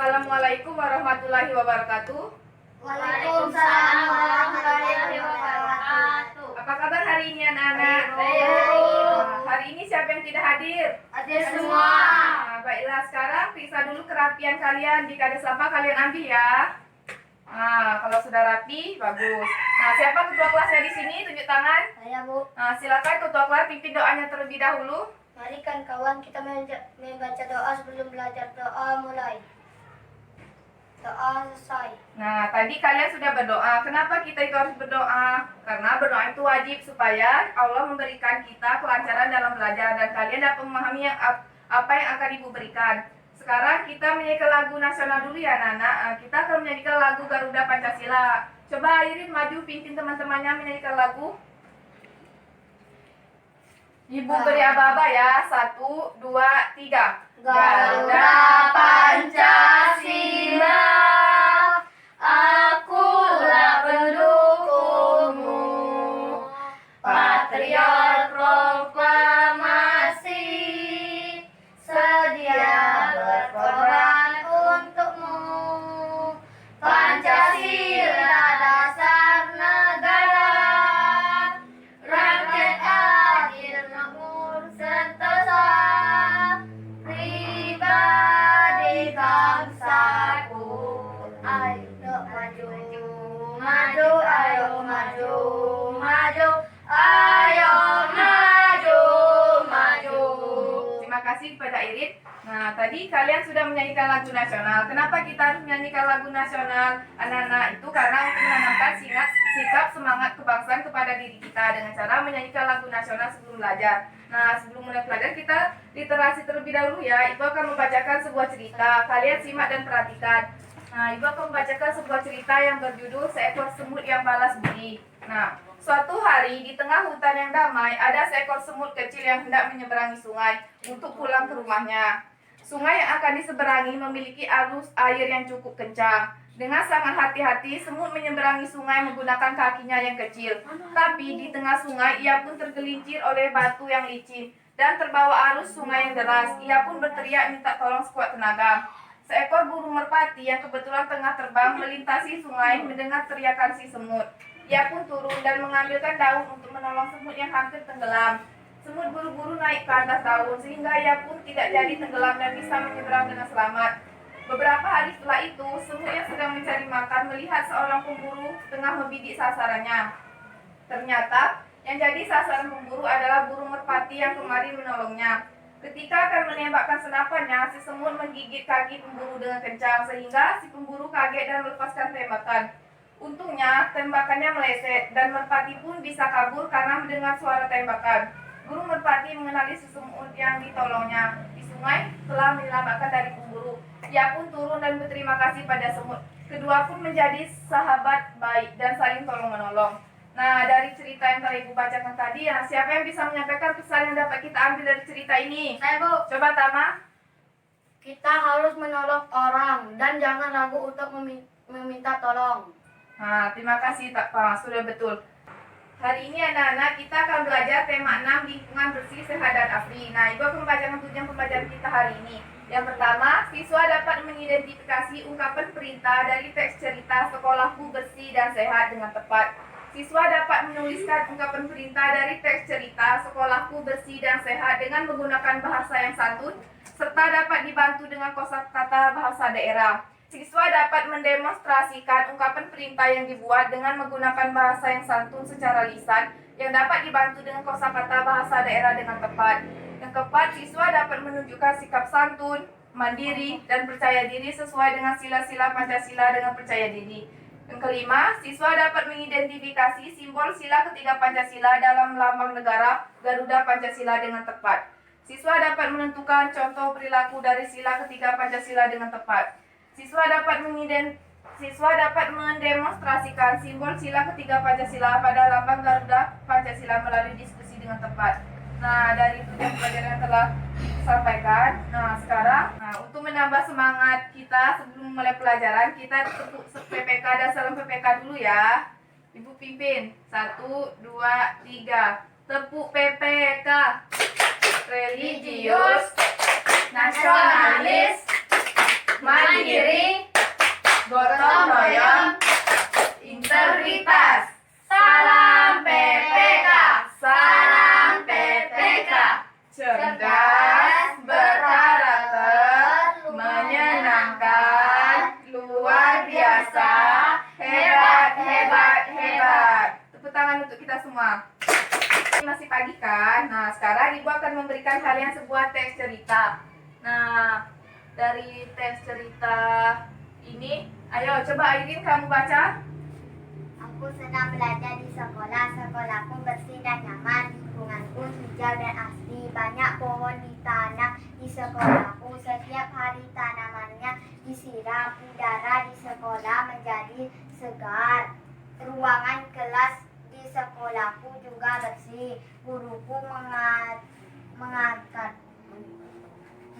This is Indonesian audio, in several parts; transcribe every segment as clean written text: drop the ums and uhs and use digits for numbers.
Assalamualaikum warahmatullahi wabarakatuh. Waalaikumsalam warahmatullahi wabarakatuh. Apa kabar hari ini anak-anak? Baik. Hari ini siapa yang tidak hadir? Hadir semua. Baiklah, sekarang periksa dulu kerapian kalian. Jika ada sampah kalian ambil ya. Kalau sudah rapi, bagus. Siapa ketua kelasnya di sini? Tunjuk tangan. Saya, Bu. Silakan ketua kelas pimpin doanya terlebih dahulu. Mari kan kawan kita membaca doa sebelum belajar. Doa mulai. Doa selesai. Tadi kalian sudah berdoa. Kenapa kita itu harus berdoa? Karena berdoa itu wajib supaya Allah memberikan kita kelancaran dalam belajar dan kalian dapat memahami apa yang akan Ibu berikan. Sekarang kita menyanyikan lagu nasional dulu ya anak-anak. Kita akan menyanyikan lagu Garuda Pancasila. Coba Irin maju pimpin teman-temannya menyanyikan lagu. Ibu beri aba-aba ya. 1, 2, 3. Garuda Pancasila, akulah pendukungmu. Patriot proklamasi, sedia berkorban untukmu. Pancasila dasar negara, rakyat adil makmur sentosa. Pribadi bangsaku, ayo maju, maju, ayo maju, maju, ayo maju, maju. Terima kasih kepada Irin. Tadi kalian sudah menyanyikan lagu nasional. Kenapa kita harus menyanyikan lagu nasional anak-anak? Itu karena untuk menanamkan sikap semangat kebangsaan kepada diri kita dengan cara menyanyikan lagu nasional sebelum belajar. Sebelum mulai belajar kita literasi terlebih dahulu ya. Ibu akan membacakan sebuah cerita. Kalian simak dan perhatikan. Ibu akan membacakan sebuah cerita yang berjudul Seekor Semut yang Balas Budi. Suatu hari di tengah hutan yang damai ada seekor semut kecil yang hendak menyeberangi sungai untuk pulang ke rumahnya. Sungai yang akan diseberangi memiliki arus air yang cukup kencang. Dengan sangat hati-hati, semut menyeberangi sungai menggunakan kakinya yang kecil. Tapi di tengah sungai, ia pun tergelincir oleh batu yang licin dan terbawa arus sungai yang deras. Ia pun berteriak minta tolong sekuat tenaga. Seekor burung merpati yang kebetulan tengah terbang melintasi sungai mendengar teriakan si semut. Ia pun turun dan mengambilkan daun untuk menolong semut yang hampir tenggelam. Semut buru-buru naik ke atas daun sehingga ia pun tidak jadi tenggelam dan bisa menyeberang dengan selamat. Beberapa hari setelah itu, semut yang sedang mencari makan melihat seorang pemburu tengah membidik sasarannya. Ternyata, yang jadi sasaran pemburu adalah burung merpati yang kemarin menolongnya. Ketika akan menembakkan senapannya, si semut menggigit kaki pemburu dengan kencang sehingga si pemburu kaget dan melepaskan tembakan. Untungnya, tembakannya meleset dan merpati pun bisa kabur karena mendengar suara tembakan. Burung merpati mengenali si semut yang ditolongnya di sungai telah menyelamatkan dari pemburu. Ia pun turun dan berterima kasih pada semut. Kedua pun menjadi sahabat baik dan saling tolong-menolong. Dari cerita yang telah Ibu bacakan tadi, siapa yang bisa menyampaikan pesan yang dapat kita ambil dari cerita ini? Saya, Bu. Coba Tama. Kita harus menolong orang dan jangan ragu untuk meminta tolong. Terima kasih Pak, sudah betul. Hari ini anak-anak kita akan belajar tema 6 lingkungan bersih, sehat dan asri. Ibu akan membacakan tujuan pembelajaran kita hari ini. Yang pertama, siswa dapat mengidentifikasi ungkapan perintah dari teks cerita Sekolahku Bersih dan Sehat dengan tepat. Siswa dapat menuliskan ungkapan perintah dari teks cerita Sekolahku Bersih dan Sehat dengan menggunakan bahasa yang santun serta dapat dibantu dengan kosakata bahasa daerah. Siswa dapat mendemonstrasikan ungkapan perintah yang dibuat dengan menggunakan bahasa yang santun secara lisan yang dapat dibantu dengan kosakata bahasa daerah dengan tepat. Yang keempat, siswa dapat menunjukkan sikap santun, mandiri, dan percaya diri sesuai dengan sila-sila Pancasila dengan percaya diri. Yang kelima, siswa dapat mengidentifikasi simbol sila ketiga Pancasila dalam lambang negara Garuda Pancasila dengan tepat. Siswa dapat menentukan contoh perilaku dari sila ketiga Pancasila dengan tepat. Siswa dapat mendemonstrasikan simbol sila ketiga Pancasila pada lambang Garuda Pancasila melalui diskusi dengan tepat. Dari tujuan pelajaran yang telah disampaikan, sekarang untuk menambah semangat kita sebelum mulai pelajaran, kita tepuk PPK dan salam PPK dulu ya. Ibu pimpin. 1, 2, 3. Tepuk PPK. Religius, nasionalis, mandiri, cerita. Nah, dari tes cerita ini, ayo coba Airin kamu baca. Aku senang belajar di sekolah. Sekolahku bersih dan nyaman. Lingkunganku hijau dan asri. Banyak pohon ditanam di sekolahku. Setiap hari tanamannya disiram. Udara di sekolah menjadi segar. Ruangan kelas di sekolahku juga bersih. Guruku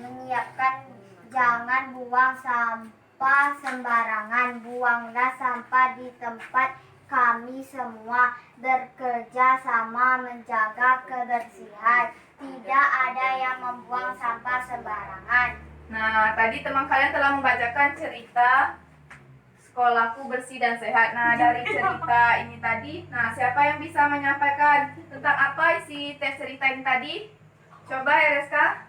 menyiapkan jangan buang sampah sembarangan. Buanglah sampah di tempat. Kami semua bekerja sama menjaga kebersihan. Tidak ada yang membuang sampah sembarangan. Nah, tadi teman kalian telah membacakan cerita sekolahku bersih dan sehat. Nah, dari cerita ini tadi, nah siapa yang bisa menyampaikan tentang apa isi tes cerita ini tadi? Coba Ereska.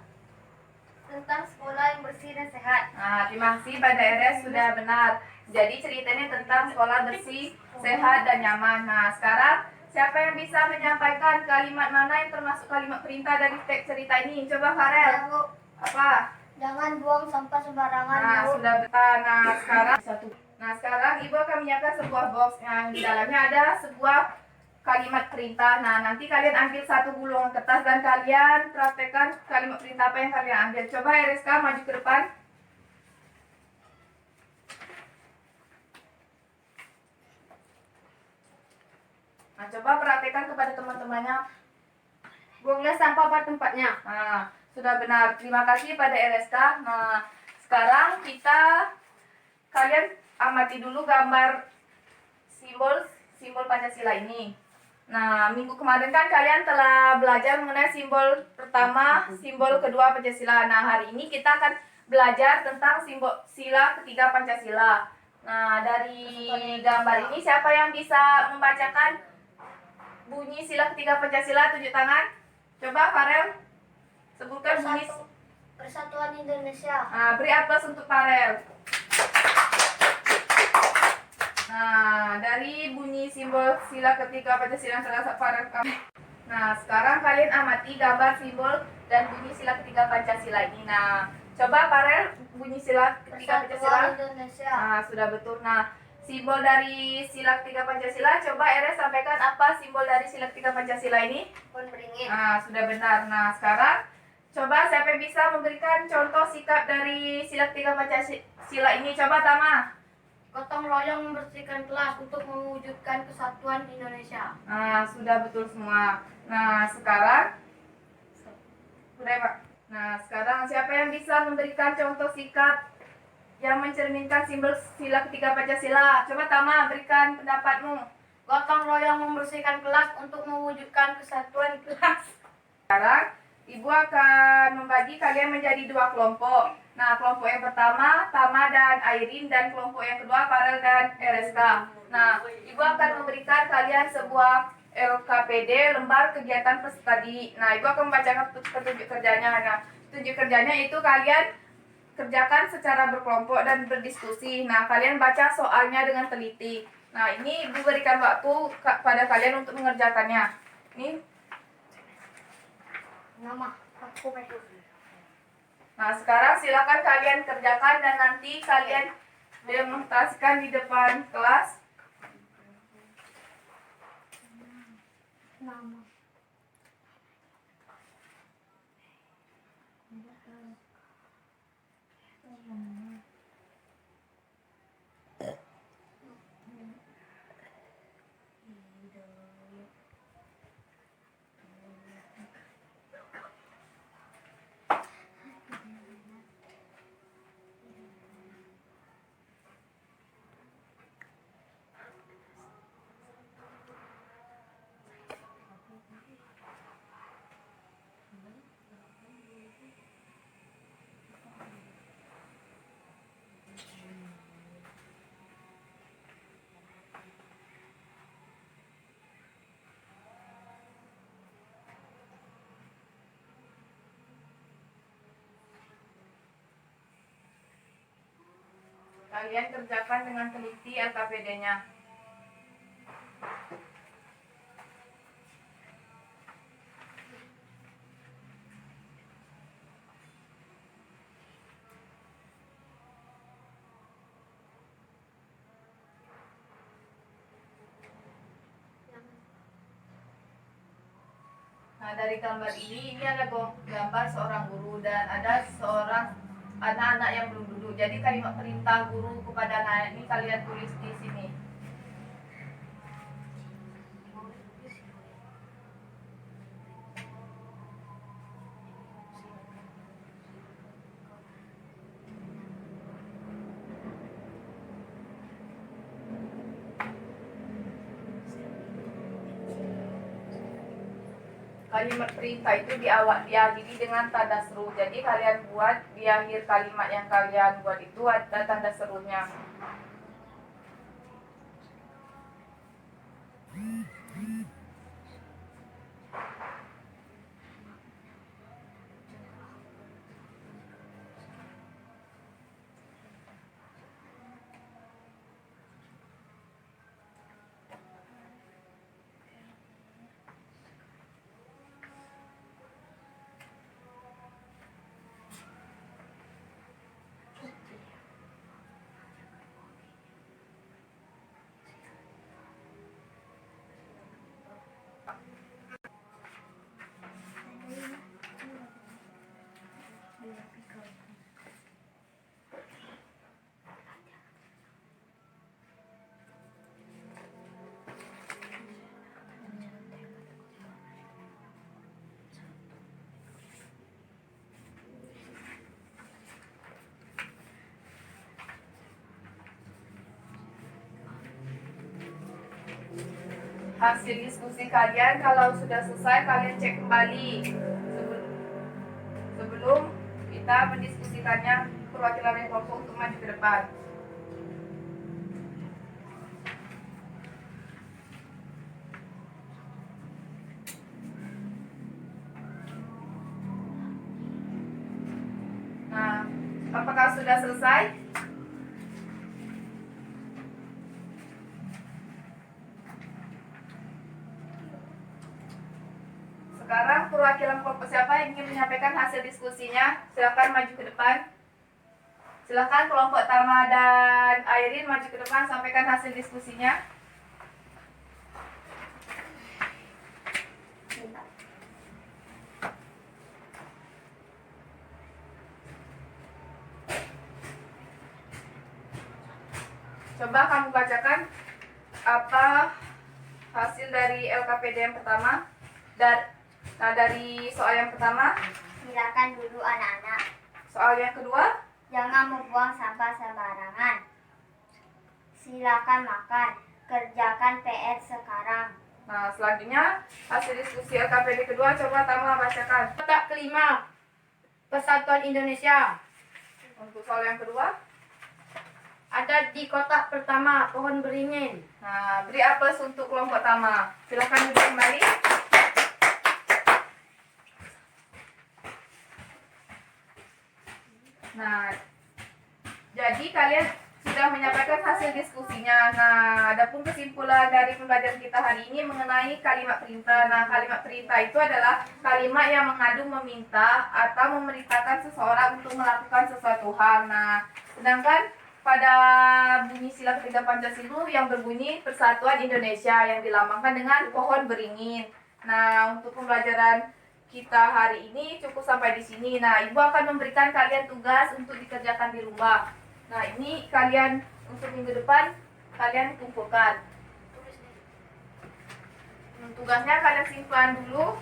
Tentang sekolah yang bersih dan sehat. Nah, terima kasih pada Eres, sudah benar. Jadi ceritanya tentang sekolah bersih, sehat, dan nyaman. Nah, sekarang siapa yang bisa menyampaikan kalimat mana yang termasuk kalimat perintah dari teks cerita ini? Coba Farel. Apa? Jangan buang sampah sembarangan. Nah, Bu. sudah betul. Nah, sekarang Ibu akan menyiapkan sebuah box yang di dalamnya ada sebuah kalimat perintah. Nah, nanti kalian ambil satu gulungan kertas dan kalian praktekkan kalimat perintah apa yang kalian ambil. Coba Ereska maju ke depan. Nah, coba praktekkan kepada teman-temannya. Buanglah sampah pada tempatnya. Nah, sudah benar. Terima kasih pada Ereska. Nah, sekarang kalian amati dulu gambar simbol Pancasila ini. Nah, minggu kemarin kan kalian telah belajar mengenai simbol pertama, simbol kedua Pancasila. Nah, hari ini kita akan belajar tentang simbol sila ketiga Pancasila. Nah, dari gambar ini siapa yang bisa membacakan bunyi sila ketiga Pancasila? Tunjuk tangan. Coba Farel sebutkan bunyi. Persatuan Indonesia. Nah, beri aplaus untuk Farel. Nah, dari bunyi simbol sila ketiga Pancasila yang telah Farel. Nah, sekarang kalian amati gambar simbol dan bunyi sila ketiga Pancasila ini. Nah, coba Farel bunyi sila ketiga Pancasila. Persatuan Indonesia. Nah, sudah betul. Nah, simbol dari sila ketiga Pancasila, coba Eres sampaikan apa simbol dari sila ketiga Pancasila ini? Pohon beringin. Nah, sudah benar. Nah, sekarang coba siapa yang bisa memberikan contoh sikap dari sila ketiga Pancasila ini? Coba Tama. Gotong royong membersihkan kelas untuk mewujudkan kesatuan Indonesia. Nah, sudah betul semua. Nah, sekarang sudah Pak. Nah, sekarang siapa yang bisa memberikan contoh sikap yang mencerminkan simbol sila ketiga Pancasila? Coba Tama, berikan pendapatmu. Gotong royong membersihkan kelas untuk mewujudkan kesatuan kelas. Sekarang Ibu akan membagi kalian menjadi dua kelompok. Nah, kelompok yang pertama Tama dan Airin, dan kelompok yang kedua Farel dan Ereska. Nah, Ibu akan memberikan kalian sebuah LKPD, lembar kegiatan peserta didik. Nah, Ibu akan membacakan petunjuk kerjanya. Nah, petunjuk kerjanya itu kalian kerjakan secara berkelompok dan berdiskusi. Nah, kalian baca soalnya dengan teliti. Nah, ini Ibu berikan waktu pada kalian untuk mengerjakannya. Ini. Nama aku Medu. Nah, sekarang silakan kalian kerjakan dan nanti kalian demonstrasikan di depan kelas. Nama. Kalian kerjakan dengan teliti LKPD-nya. Nah, dari gambar ini ada gambar seorang guru dan ada seorang anak-anak yang belum duduk. Jadi kalimat perintah guru kepada anak ini kalian tulis di sini. Kalimat perintah itu diakhiri dengan tanda seru. Jadi kalian buat di akhir kalimat yang kalian buat itu ada tanda serunya. Hasil diskusi kalian kalau sudah selesai kalian cek kembali sebelum kita mendiskusikannya perwakilan kelompok untuk maju ke depan. Nah, apakah sudah selesai? Sekarang perwakilan kelompok siapa yang ingin menyampaikan hasil diskusinya? Silakan maju ke depan. Silakan kelompok Tama dan Airin maju ke depan sampaikan hasil diskusinya. Coba kamu bacakan apa hasil dari LKPD yang pertama. Dari soal yang pertama, Silakan dulu anak-anak. soal yang kedua, Jangan membuang sampah sembarangan. Silakan makan. Kerjakan PR sekarang. nah selanjutnya hasil diskusi LKPD kedua, coba Tama bacakan. Kotak kelima, Persatuan Indonesia. Untuk soal yang kedua, Ada di kotak pertama, pohon beringin. nah beri apel untuk kelompok Tama. Silakan duduk kembali. Nah, jadi kalian sudah menyampaikan hasil diskusinya. Nah, adapun kesimpulan dari pembelajaran kita hari ini mengenai kalimat perintah. Nah, kalimat perintah itu adalah kalimat yang mengadu meminta atau memerintahkan seseorang untuk melakukan sesuatu hal. Nah, sedangkan pada bunyi sila ketiga Pancasila yang berbunyi Persatuan Indonesia yang dilambangkan dengan pohon beringin. Nah, untuk pembelajaran kita hari ini cukup sampai di sini. Nah, Ibu akan memberikan kalian tugas untuk dikerjakan di rumah. Nah, ini kalian untuk minggu depan kalian kumpulkan. Tugasnya kalian simpan dulu.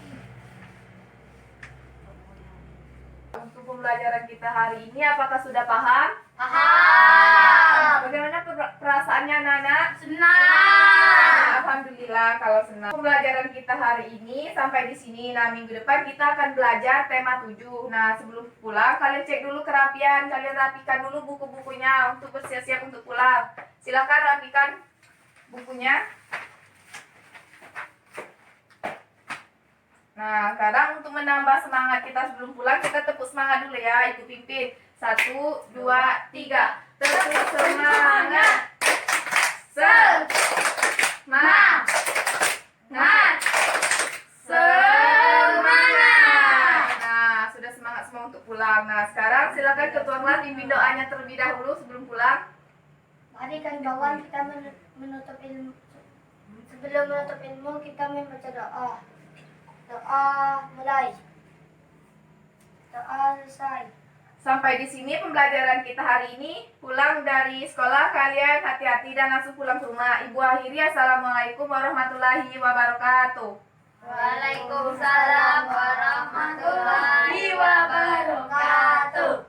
Untuk pembelajaran kita hari ini apakah sudah paham? Paham. Bagaimana perasaannya anak-anak? Senang. Alhamdulillah kalau senang. Pembelajaran kita hari ini sampai di sini. Nah, minggu depan kita akan belajar tema 7. Nah, sebelum pulang kalian cek dulu kerapian, kalian rapikan dulu buku-bukunya untuk bersiap-siap untuk pulang. Silakan rapikan bukunya. Nah, sekarang untuk menambah semangat kita sebelum pulang, kita tepuk semangat dulu ya, Ibu pimpin. 1, 2, 3. Tepuk semangat. Semangat. Semangat. Nah, sudah semangat semua untuk pulang. Nah, sekarang silakan ketua kelas pimpin doanya terlebih dahulu sebelum pulang. Mari kawan-kawan kita menutup ilmu. Sebelum menutup ilmu kita membaca doa. Doa mulai. Doa selesai. Sampai di sini pembelajaran kita hari ini. Pulang dari sekolah kalian hati-hati dan langsung pulang ke rumah. Ibu akhiri, assalamualaikum warahmatullahi wabarakatuh. Waalaikumsalam warahmatullahi wabarakatuh.